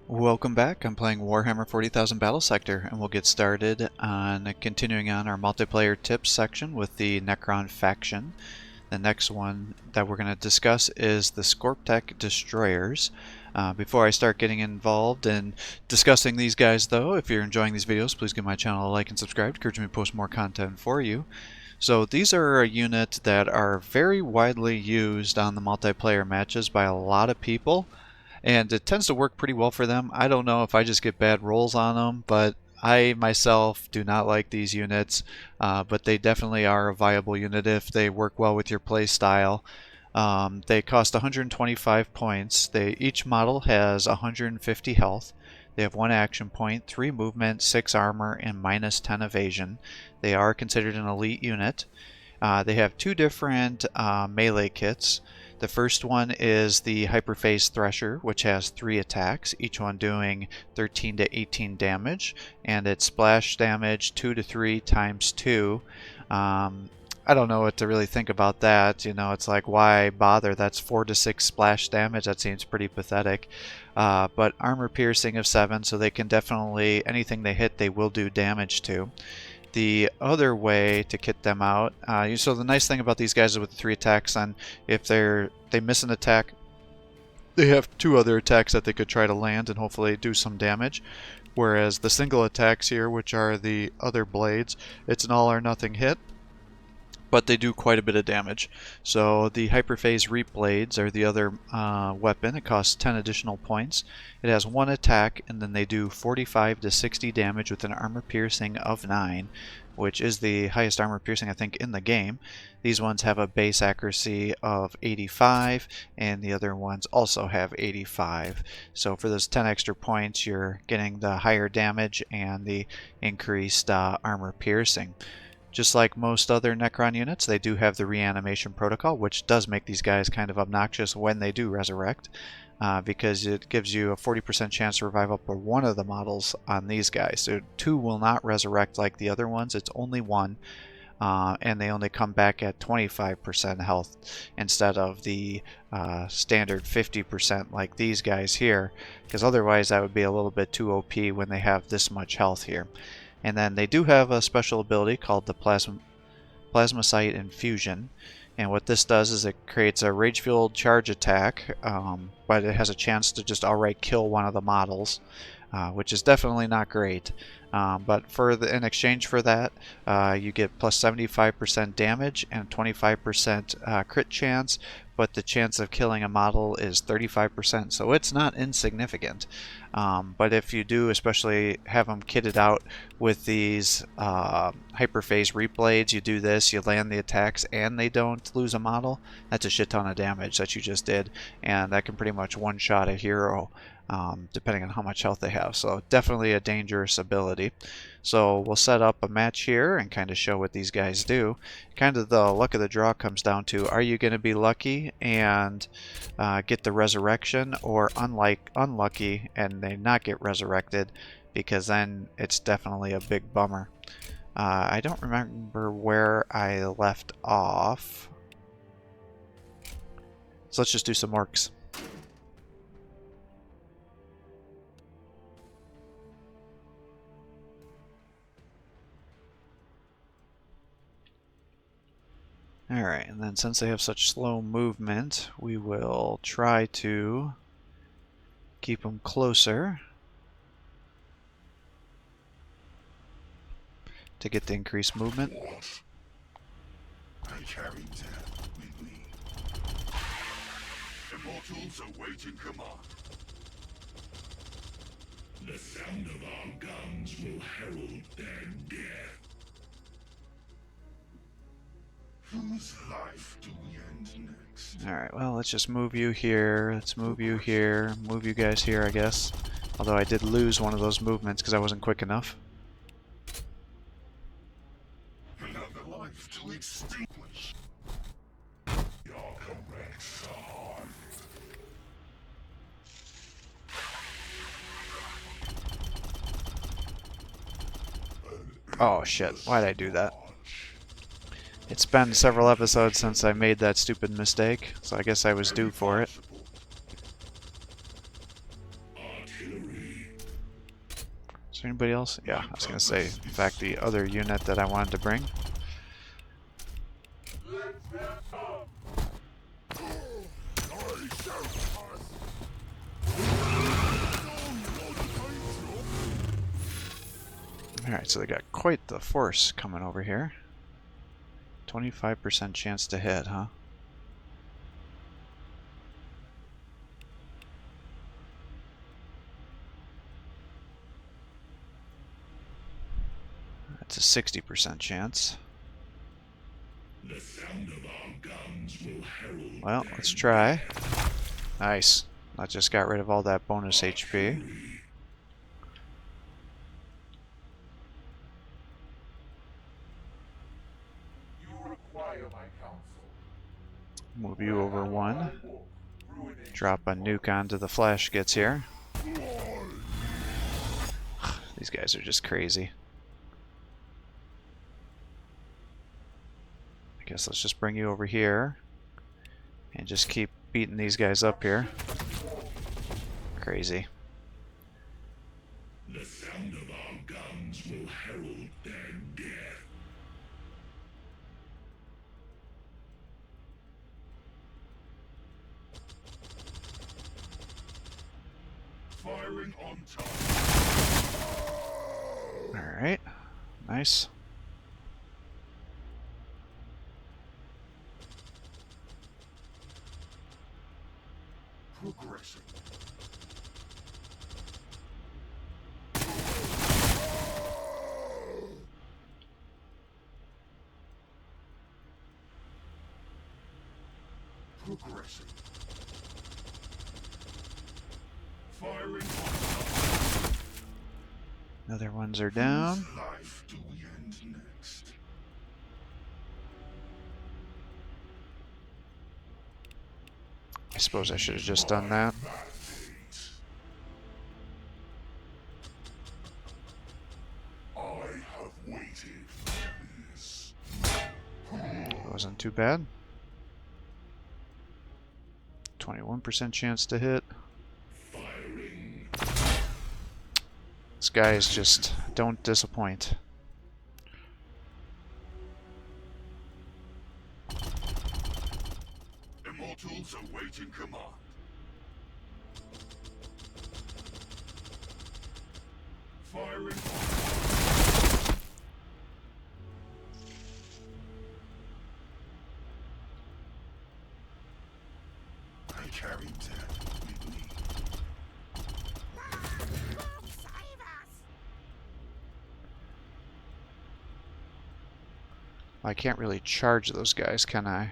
Welcome back. I'm playing Warhammer 40,000 Battlesector, and we'll get started on continuing on our multiplayer tips section with the Necron faction. The next one that we're going to discuss is the Skorpekh destroyers. Before I start getting involved in discussing these guys though, if you're enjoying these videos, please give my channel a like and subscribe to encourage me to post more content for you. So these are a unit that are very widely used on the multiplayer matches by a lot of people, and it tends to work pretty well for them. I don't know if I just get bad rolls on them, but I myself do not like these units, but they definitely are a viable unit if they work well with your play style. They cost 125 points. Each model has 150 health. They have 1 action point, 3 movement, 6 armor, and minus 10 evasion. They are considered an elite unit. They have 2 different melee kits. The first one is the Hyperphase Thresher, which has 3 attacks, each one doing 13 to 18 damage, and it's splash damage 2 to 3 times 2. I don't know what to really think about that. You know, it's like, why bother? That's 4 to 6 splash damage. That seems pretty pathetic. But armor piercing of 7, so they can definitely, anything they hit, they will do damage to. The other way to kit them out, so the nice thing about these guys is with the 3 attacks, and if they miss an attack, they have 2 other attacks that they could try to land and hopefully do some damage. Whereas the single attacks here, which are the other blades, it's an all or nothing hit, but they do quite a bit of damage. So the Hyperphase Reap Blades are the other weapon. It costs 10 additional points. It has 1 attack, and then they do 45 to 60 damage with an armor piercing of 9, which is the highest armor piercing I think in the game. These ones have a base accuracy of 85, and the other ones also have 85. So for those 10 extra points, you're getting the higher damage and the increased armor piercing. Just like most other Necron units, they do have the reanimation protocol, which does make these guys kind of obnoxious when they do resurrect, because it gives you a 40% chance to revive up to 1 of the models on these guys. So 2 will not resurrect like the other ones, it's only 1, and they only come back at 25% health instead of the standard 50% like these guys here, because otherwise that would be a little bit too OP when they have this much health here. And then they do have a special ability called the Plasmacyte Infusion. And what this does is it creates a rage-fueled charge attack, but it has a chance to just outright kill one of the models, which is definitely not great. But in exchange for that, you get plus 75% damage and 25% crit chance, but the chance of killing a model is 35%, so it's not insignificant. But if you do especially have them kitted out with these Hyperphase Reap Blades, you do this, you land the attacks and they don't lose a model, that's a shit ton of damage that you just did, and that can pretty much one-shot a hero, depending on how much health they have. So definitely a dangerous ability. So we'll set up a match here and kind of show what these guys do. Kind of the luck of the draw comes down to, are you going to be lucky and get the resurrection, or unlucky and they not get resurrected, because then it's definitely a big bummer. I don't remember where I left off, so let's just do some orcs. Alright, and then since they have such slow movement, we will try to keep them closer to get the increased movement. I carry death with me. Immortals awaiting command. The sound of our guns will herald their death. Whose life do we end next? Alright, well, let's just move you here. Let's move you here. Move you guys here, I guess. Although I did lose one of those movements because I wasn't quick enough. Another life to extinguish. You're correct, son. Oh shit, why'd I do that? It's been several episodes since I made that stupid mistake, so I guess I was due for it. Our Is there anybody else? Yeah, I was gonna say, in fact, the other unit that I wanted to bring. Alright, so they got quite the force coming over here. 25% chance to hit, huh? That's a 60% chance. The sound of our guns will herald. Well, let's try. Nice. That just got rid of all that bonus HP. Move you over one. Drop a nuke onto the flash gets here. These guys are just crazy. I guess let's just bring you over here and just keep beating these guys up here. Crazy. The sound of our guns will herald their death. Firing on target. Alright. Nice. Progressing. Progressing. Firing on Other ones are down. whose life do we end next? I suppose I should have just done that. I have waited for this. Wasn't too bad. 21% chance to hit. Firing. These guys just don't disappoint. Immortals awaiting command. Firing on. I carry death with me. I can't really charge those guys, can I?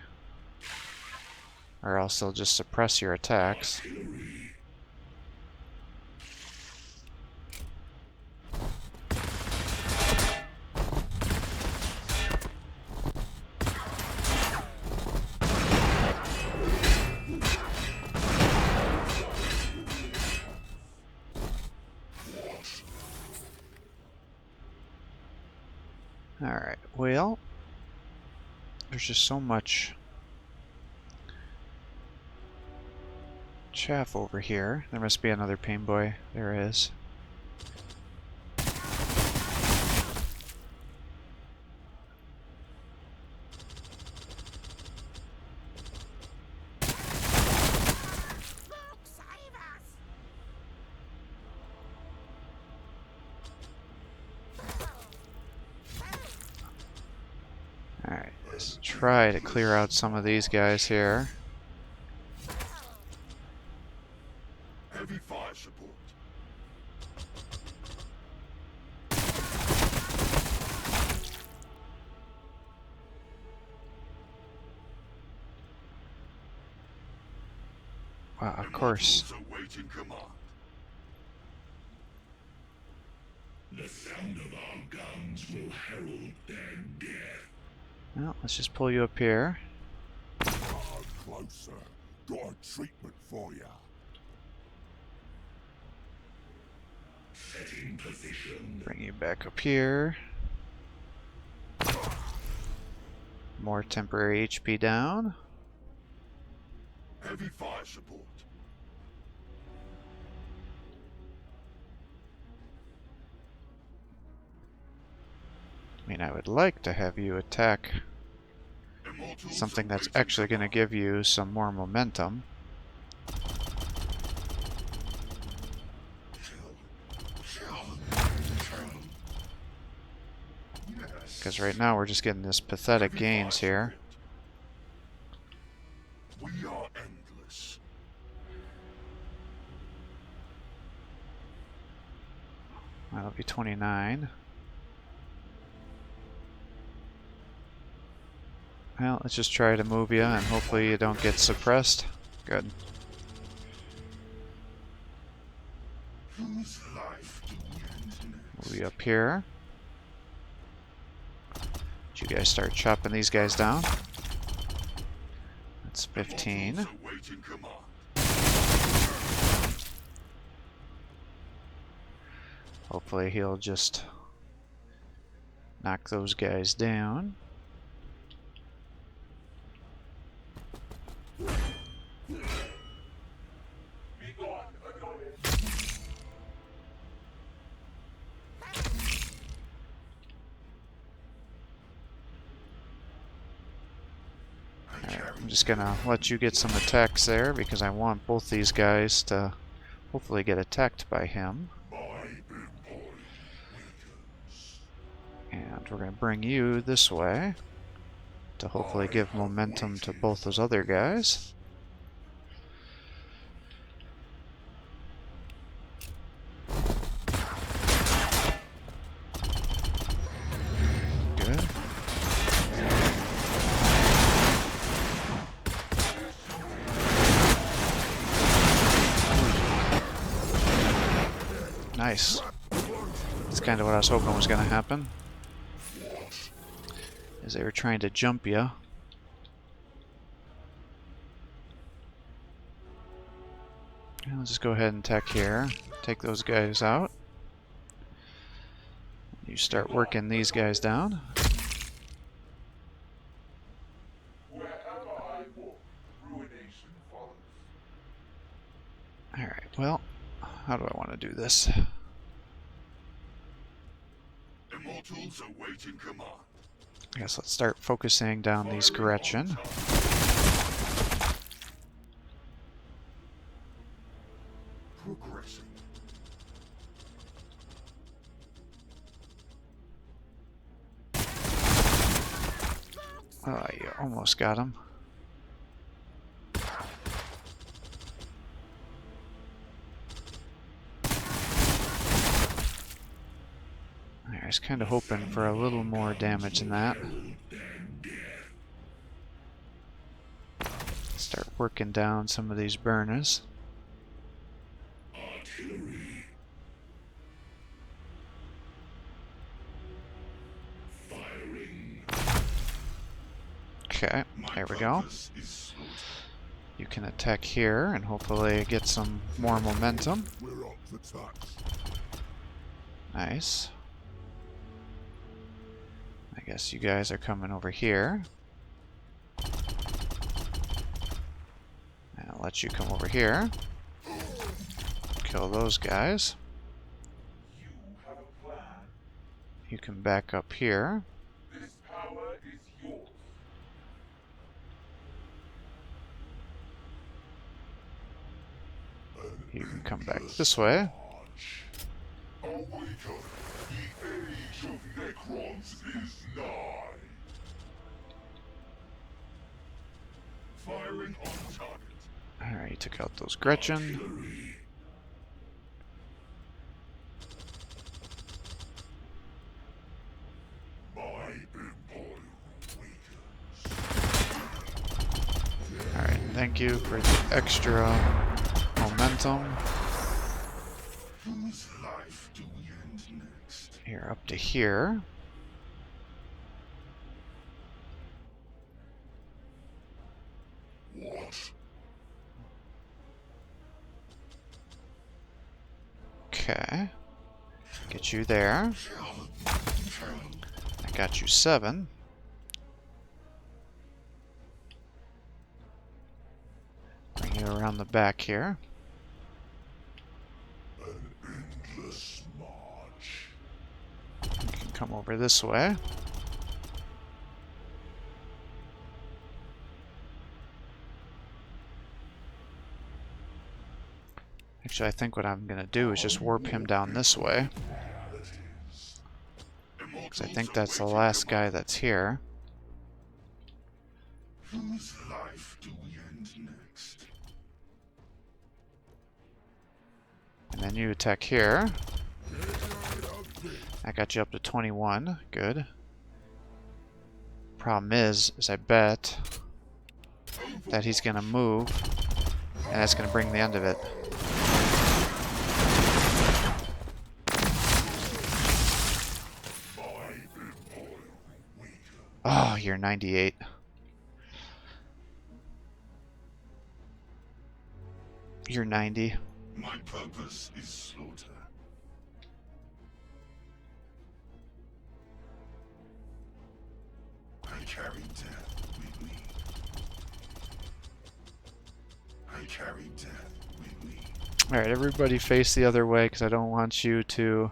Or else they'll just suppress your attacks. Alright, well, there's just so much chaff over here. There must be another pain boy. There is. Alright, let's try to clear out some of these guys here. Heavy fire support. Wow, of course. Immortals awaiting command. The sound of our guns will herald their death. Well, let's just pull you up here. Hard closer. Got a treatment for ya. Setting position. Bring you back up here. More temporary HP down. Heavy fire support. I mean, I would like to have you attack something that's actually going to give you some more momentum. Because right now we're just getting this pathetic gains here. We are endless. That'll be 29. Well, let's just try to move you, and hopefully you don't get suppressed. Good. Whose life do we end next? Move you up here. You guys start chopping these guys down. That's 15. Awaiting command. Hopefully he'll just knock those guys down. I'm just gonna let you get some attacks there because I want both these guys to hopefully get attacked by him. And we're gonna bring you this way to hopefully give momentum to both those other guys. Good. Nice. That's kind of what I was hoping was going to happen. As they were trying to jump you. And let's just go ahead and attack here. Take those guys out. You start working these guys down. Alright, well, how do I want to do this? Immortals awaiting command. I guess let's start focusing down these Gretchen. Progressing. Oh, you almost got him. I was kind of hoping for a little more damage than that. Start working down some of these burners. Artillery. Firing. Okay, there we go. You can attack here and hopefully get some more momentum. We're up the tax. Nice. I guess you guys are coming over here. And I'll let you come over here. Kill those guys. You have a plan. You can back up here. This power is yours. You can come back this way. Awaken. The age of Necrons is nigh. Firing on target. Alright, you took out those Gretchen. Artillery. My empire weakens. Alright, thank you for the extra momentum. Whose life do we end next? Here, up to here. What? Okay. Get you there. I got you 7. Bring you around the back here. An endless march. You can come over this way. Actually, I think what I'm going to do is just warp him down this way. Because I think that's the last guy that's here. Whose life do we end next? And then you attack here. That got you up to 21. Good. Problem is I bet that he's going to move, and that's going to bring the end of it. Oh, you're 98. You're 90. My purpose is slaughter. I carry death with me. I carry death with me. Alright, everybody face the other way because I don't want you to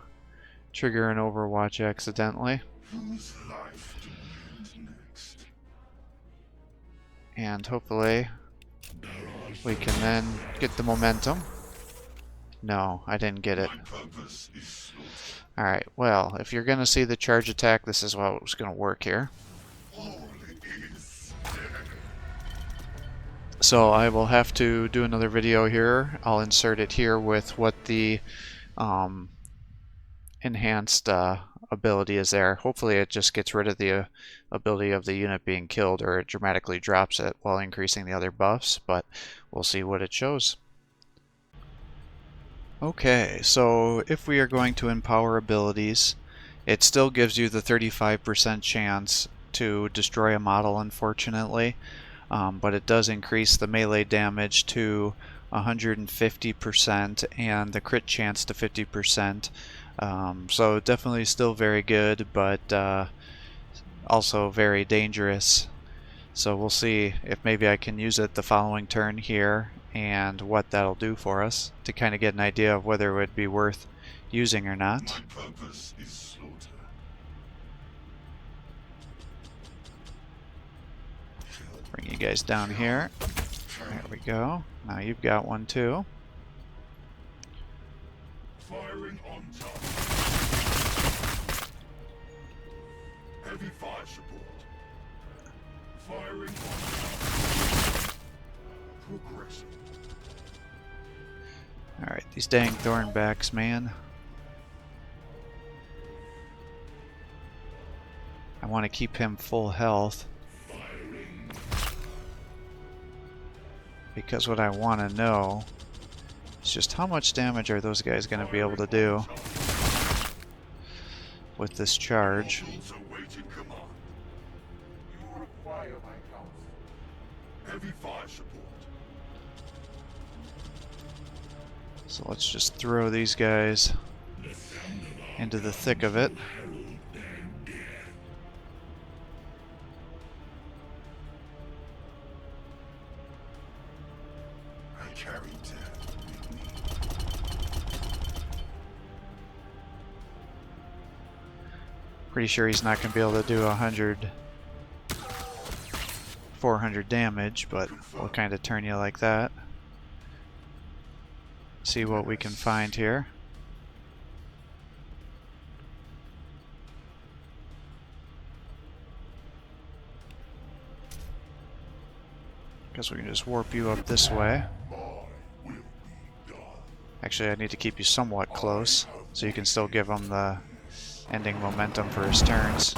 trigger an Overwatch accidentally. Whose life do we end next? And hopefully we can then get the momentum. No, I didn't get it. My purpose is slaughter. Alright, well, if you're going to see the charge attack, this is how it's going to work here. All is dead. So I will have to do another video here. I'll insert it here with what the enhanced ability is there. Hopefully it just gets rid of the ability of the unit being killed, or it dramatically drops it while increasing the other buffs, but we'll see what it shows. Okay, so if we are going to empower abilities, it still gives you the 35% chance to destroy a model, unfortunately, but it does increase the melee damage to 150% and the crit chance to 50%. So definitely still very good, but also very dangerous. So we'll see if maybe I can use it the following turn here and what that'll do for us to kind of get an idea of whether it would be worth using or not. My purpose is slaughter. Bring you guys down here. There we go. Now you've got one too. Firing on top. Heavy fire support. Firing on top. Progressing. Alright, these dang Thornbacks, man. I want to keep him full health. Because what I want to know is just how much damage are those guys going to be able to do with this charge. Heavy fire support. So let's just throw these guys into the thick of it. I carry death with me. Pretty sure he's not going to be able to do 400 damage, but we'll kind of turn you like that. See what we can find here. Guess we can just warp you up this way. Actually, I need to keep you somewhat close so you can still give him the ending momentum for his turns.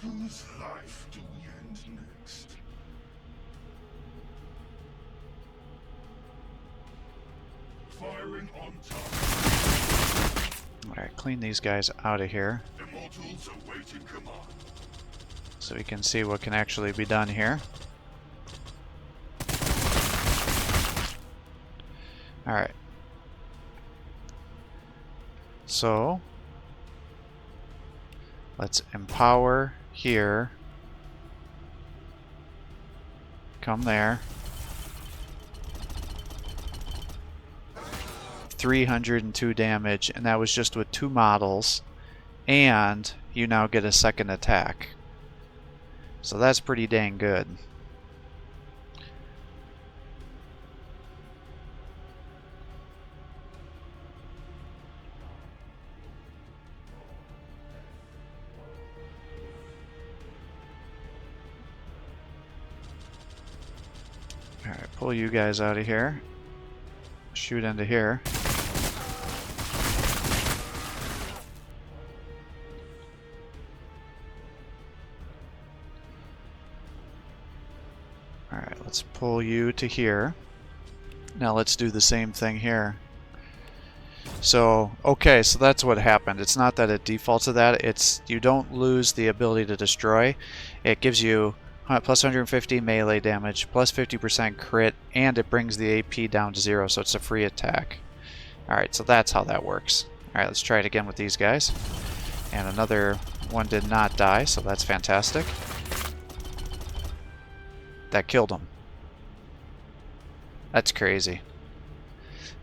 Whose life do we end next? Firing on top. Alright, clean these guys out of here Immortals awaiting command. so we can see what can actually be done here. Alright. So, let's empower here. come there. 302 damage, and that was just with 2 models, and you now get a second attack. So that's pretty dang good. Alright, pull you guys out of here. Shoot into here. Alright, let's pull you to here. Now let's do the same thing here. So, okay, so that's what happened. It's not that it defaults to that. It's you don't lose the ability to destroy. It gives you plus 150 melee damage, plus 50% crit, and it brings the AP down to 0, so it's a free attack. Alright, so that's how that works. Alright, let's try it again with these guys. And another one did not die, so that's fantastic. That killed him. That's crazy.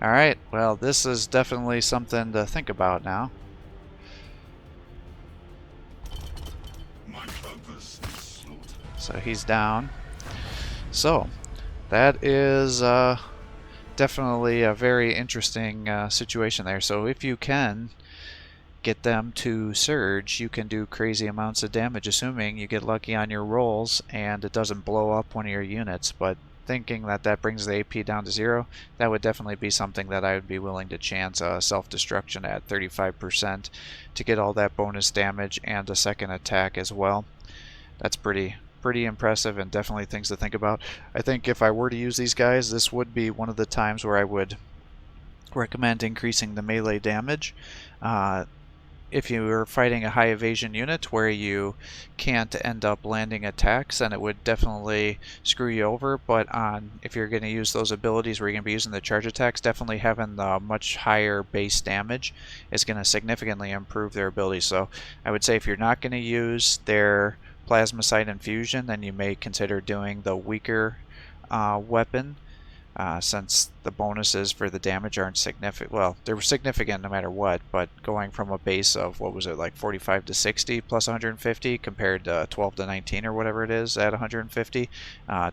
Alright, well, this is definitely something to think about now. So he's down. So, that is definitely a very interesting situation there. So if you can get them to surge, you can do crazy amounts of damage, assuming you get lucky on your rolls and it doesn't blow up one of your units. But thinking that that brings the AP down to 0, that would definitely be something that I would be willing to chance self-destruction at 35% to get all that bonus damage and a second attack as well. That's pretty impressive and definitely things to think about. I think if I were to use these guys, this would be one of the times where I would recommend increasing the melee damage. If you were fighting a high evasion unit where you can't end up landing attacks, then it would definitely screw you over. But if you're going to use those abilities where you're going to be using the charge attacks, definitely having the much higher base damage is going to significantly improve their ability. So I would say if you're not going to use their plasmacite infusion, then you may consider doing the weaker weapon. Since the bonuses for the damage aren't significant. Well, they're significant no matter what, but going from a base of, what was it, like 45 to 60 plus 150 compared to 12 to 19 or whatever it is at 150,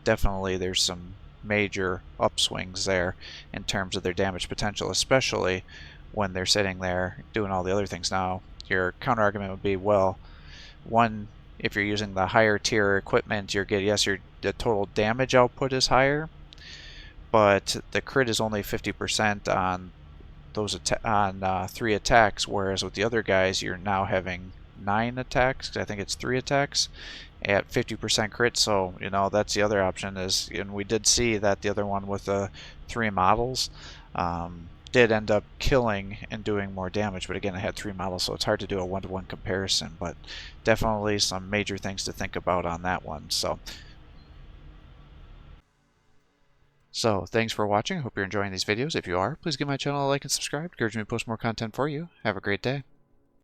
definitely there's some major upswings there in terms of their damage potential, especially when they're sitting there doing all the other things. Now, your counter argument would be, well, one, if you're using the higher tier equipment, you're getting, yes, the total damage output is higher, but the crit is only 50% on those 3 attacks, whereas with the other guys you're now having 9 attacks. I think it's 3 attacks at 50% crit. So that's the other option is, and we did see that the other one with the 3 models did end up killing and doing more damage, but again, I had 3 models, so it's hard to do a one-to-one comparison, but definitely some major things to think about on that one. So thanks for watching. I hope you're enjoying these videos. If you are, please give my channel a like and subscribe. It encourages me to post more content for you. Have a great day.